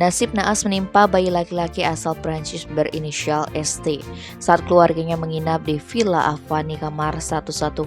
Nasib naas menimpa bayi laki-laki asal Prancis berinisial ST saat keluarganya menginap di Villa Avani kamar 1109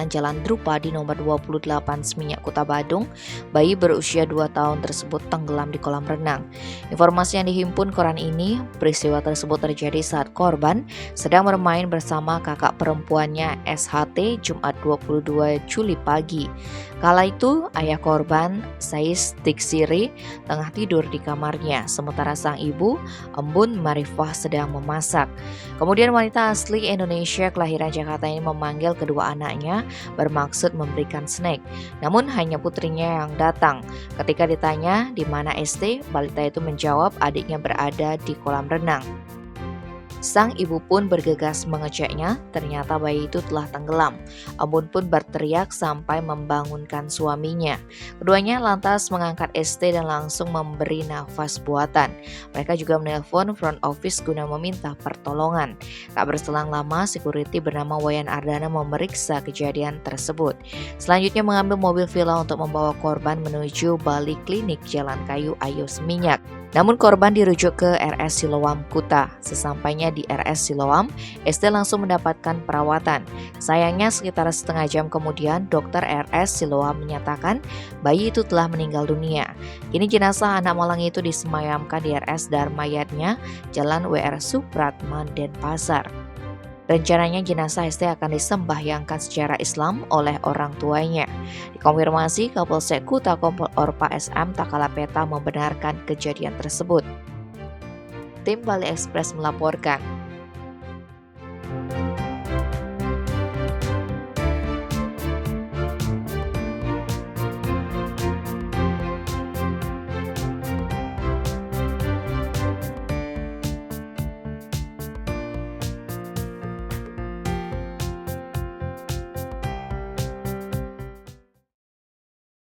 Jalan Drupa di nomor 28 Seminyak, Kota Badung. Bayi berusia 2 tahun tersebut tenggelam di kolam renang. Informasi yang dihimpun koran ini, peristiwa tersebut terjadi saat korban sedang bermain bersama kakak perempuannya SHT Jumat 22 Juli pagi. Kala itu, ayah korban, Sais Tiksiri, tengah tidur di kamarnya, sementara sang ibu, Embun Marifah, sedang memasak. Kemudian wanita asli Indonesia kelahiran Jakarta ini memanggil kedua anaknya bermaksud memberikan snack. Namun hanya putrinya yang datang. Ketika ditanya di mana ST, balita itu menjawab adiknya berada di kolam renang. Sang ibu pun bergegas mengeceknya, ternyata bayi itu telah tenggelam. Embun pun berteriak sampai membangunkan suaminya. Keduanya lantas mengangkat ST dan langsung memberi nafas buatan. Mereka juga menelpon front office guna meminta pertolongan. Tak berselang lama, security bernama Wayan Ardana memeriksa kejadian tersebut. Selanjutnya mengambil mobil villa untuk membawa korban menuju balik klinik Jalan Kayu Ayu Seminyak. Namun korban dirujuk ke RS Siloam Kuta. Sesampainya di RS Siloam, ST langsung mendapatkan perawatan. Sayangnya sekitar setengah jam kemudian, dokter RS Siloam menyatakan bayi itu telah meninggal dunia. Kini jenazah anak malang itu disemayamkan di RS Darmayatnya, Jalan WR Supratman, Denpasar. Rencananya jenazah ST akan disembahyangkan secara Islam oleh orang tuanya. Dikonfirmasi, Kapolsek Kuta Kompol Orpa SM Takalapeta membenarkan kejadian tersebut. Tim Bali Express melaporkan.